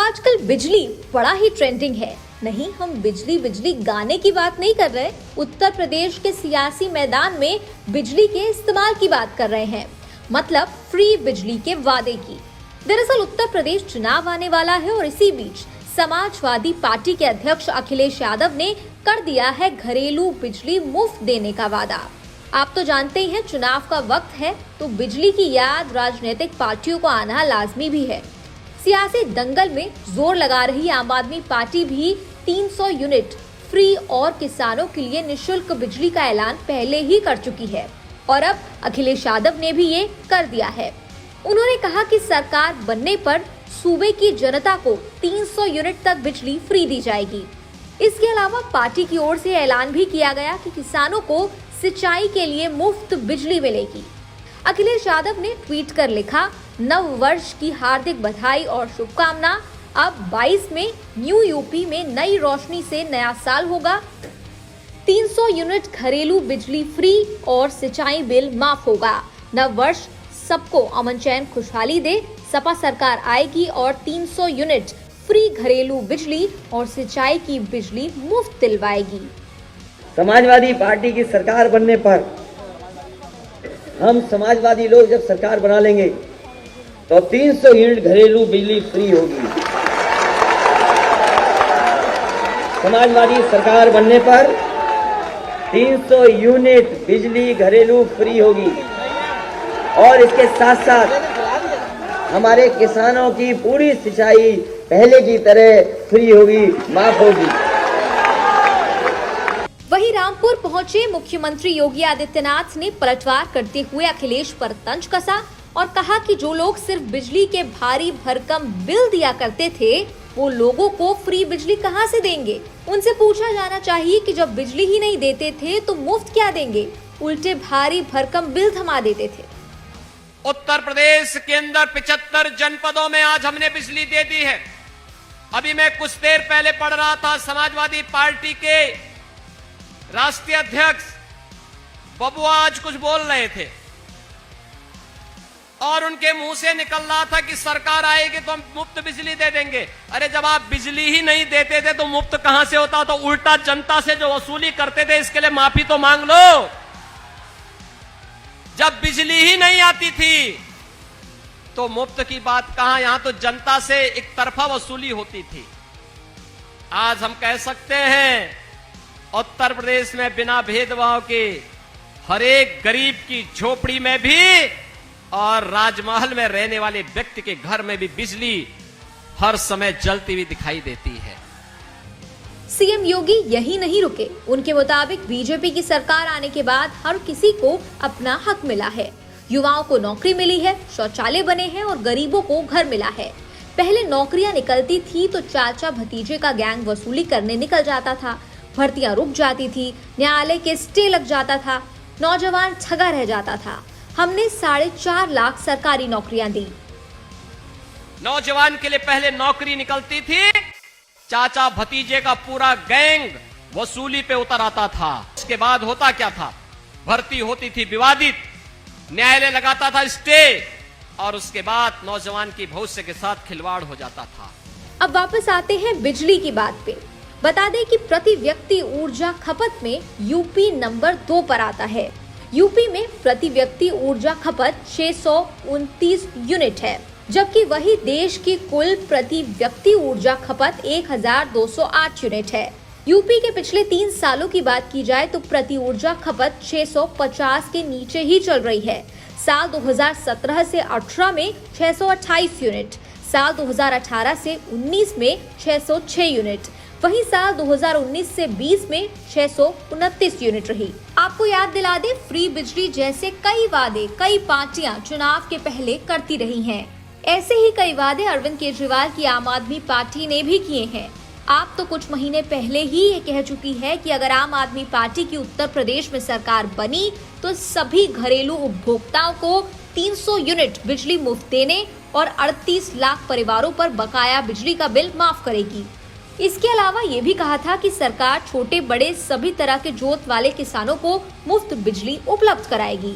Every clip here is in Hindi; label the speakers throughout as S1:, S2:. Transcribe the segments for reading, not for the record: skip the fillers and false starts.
S1: आजकल बिजली बड़ा ही ट्रेंडिंग है। नहीं, हम बिजली बिजली गाने की बात नहीं कर रहे। उत्तर प्रदेश के सियासी मैदान में बिजली के इस्तेमाल की बात कर रहे हैं, मतलब फ्री बिजली के वादे की। दरअसल उत्तर प्रदेश चुनाव आने वाला है और इसी बीच समाजवादी पार्टी के अध्यक्ष अखिलेश यादव ने कर दिया है घरेलू बिजली मुफ्त देने का वादा। आप तो जानते ही हैं, चुनाव का वक्त है तो बिजली की याद राजनीतिक पार्टियों को आना लाजमी भी है। सियासी दंगल में जोर लगा रही आम आदमी पार्टी भी 300 यूनिट फ्री और किसानों के लिए निशुल्क बिजली का ऐलान पहले ही कर चुकी है और अब अखिलेश यादव ने भी ये कर दिया है। उन्होंने कहा कि सरकार बनने पर सूबे की जनता को 300 यूनिट तक बिजली फ्री दी जाएगी। इसके अलावा पार्टी की ओर से ऐलान भी किया गया कि किसानों को सिंचाई के लिए मुफ्त बिजली मिलेगी। अखिलेश यादव ने ट्वीट कर लिखा, नव वर्ष की हार्दिक बधाई और शुभकामना। अब 22 में न्यू यूपी में नई रोशनी से नया साल होगा। 300 यूनिट घरेलू बिजली फ्री और सिंचाई बिल माफ होगा। नव वर्ष सबको अमन चैन खुशहाली दे। सपा सरकार आएगी और 300 यूनिट फ्री घरेलू बिजली और सिंचाई की बिजली मुफ्त दिलवाएगी।
S2: समाजवादी पार्टी की सरकार बनने पर हम समाजवादी लोग जब सरकार बना लेंगे तो 300 यूनिट घरेलू बिजली फ्री होगी। समाजवादी सरकार बनने पर 300 यूनिट बिजली घरेलू फ्री होगी और इसके साथ साथ हमारे किसानों की पूरी सिंचाई पहले की तरह फ्री होगी, माफ होगी।
S1: वहीं रामपुर पहुंचे मुख्यमंत्री योगी आदित्यनाथ ने पलटवार करते हुए अखिलेश पर तंज कसा और कहा कि जो लोग सिर्फ बिजली के भारी भरकम बिल दिया करते थे, वो लोगों को फ्री बिजली कहां से देंगे। उनसे पूछा जाना चाहिए कि जब बिजली ही नहीं देते थे तो मुफ्त क्या देंगे, उल्टे भारी भरकम बिल थमा देते थे।
S3: उत्तर प्रदेश के अंदर 75 जनपदों में आज हमने बिजली दे दी है। अभी मैं कुछ देर पहले पढ़ रहा था, समाजवादी पार्टी के राष्ट्रीय अध्यक्ष बबुआ आज कुछ बोल रहे थे और उनके मुंह से निकल रहा था कि सरकार आएगी तो हम मुफ्त बिजली दे देंगे। अरे जब आप बिजली ही नहीं देते थे तो मुफ्त कहां से होता? तो उल्टा जनता से जो वसूली करते थे इसके लिए माफी तो मांग लो। जब बिजली ही नहीं आती थी तो मुफ्त की बात कहां, यहां तो जनता से एक तरफा वसूली होती थी। आज हम कह सकते हैं उत्तर प्रदेश में बिना भेदभाव के हर एक गरीब की झोपड़ी में भी और राजमहल में रहने वाले व्यक्ति के घर में भी बिजली हर समय जलती हुई दिखाई देती है।
S1: सीएम योगी यही नहीं रुके। उनके मुताबिक बीजेपी की सरकार आने के बाद हर किसी को अपना हक मिला है। युवाओं को नौकरी मिली है, शौचालय बने हैं और गरीबों को घर मिला है। पहले नौकरियां निकलती थी तो चाचा भतीजे का गैंग वसूली करने निकल जाता था, भर्तियां रुक जाती थी, न्यायालय के स्टे लग जाता था, नौजवान ठगा रह जाता था। हमने 4.5 लाख सरकारी नौकरियां दी।
S3: नौजवान के लिए पहले नौकरी निकलती थी, चाचा भतीजे का पूरा गैंग वसूली पे उतर आता था। इसके बाद होता क्या था? भर्ती होती थी विवादित, न्यायालय लगाता था स्टे और उसके बाद नौजवान की भविष्य के साथ खिलवाड़ हो जाता था।
S1: अब वापस आते हैं बिजली की बात पे। बता दें कि प्रति व्यक्ति ऊर्जा खपत में यूपी नंबर 2 पर आता है। यूपी में प्रति व्यक्ति ऊर्जा खपत 629 यूनिट है, जबकि वही देश की कुल प्रति व्यक्ति ऊर्जा खपत 1208 यूनिट है। यूपी के पिछले 3 सालों की बात की जाए तो प्रति ऊर्जा खपत 650 के नीचे ही चल रही है। साल 2017 से 18 में 628 यूनिट, साल 2018 से 19 में 606 यूनिट, वहीं साल 2019 से 20 में 629 यूनिट रही। आपको याद दिला दे, फ्री बिजली जैसे कई वादे कई पार्टियां चुनाव के पहले करती रही हैं। ऐसे ही कई वादे अरविंद केजरीवाल की आम आदमी पार्टी ने भी किए हैं। आप तो कुछ महीने पहले ही ये कह चुकी है कि अगर आम आदमी पार्टी की उत्तर प्रदेश में सरकार बनी तो सभी घरेलू उपभोक्ताओं को 300 यूनिट बिजली मुफ्त देने और 38 लाख परिवारों पर बकाया बिजली का बिल माफ करेगी। इसके अलावा ये भी कहा था कि सरकार छोटे बड़े सभी तरह के जोत वाले किसानों को मुफ्त बिजली उपलब्ध कराएगी।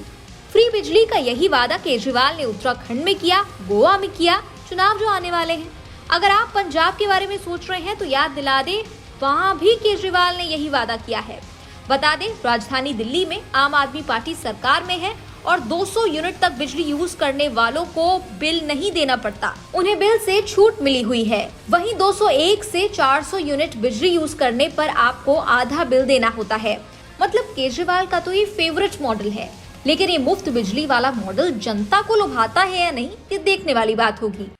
S1: फ्री बिजली का यही वादा केजरीवाल ने उत्तराखंड में किया, गोवा में किया। चुनाव जो आने वाले हैं अगर आप पंजाब के बारे में सोच रहे हैं तो याद दिला दें, वहां भी केजरीवाल ने यही वादा किया है। बता दें, राजधानी दिल्ली में आम आदमी पार्टी सरकार में है और 200 यूनिट तक बिजली यूज करने वालों को बिल नहीं देना पड़ता, उन्हें बिल से छूट मिली हुई है। वहीं 201 से 400 यूनिट बिजली यूज करने पर आपको आधा बिल देना होता है। मतलब केजरीवाल का तो ये फेवरेट मॉडल है, लेकिन ये मुफ्त बिजली वाला मॉडल जनता को लुभाता है या नहीं, ये देखने वाली बात होगी।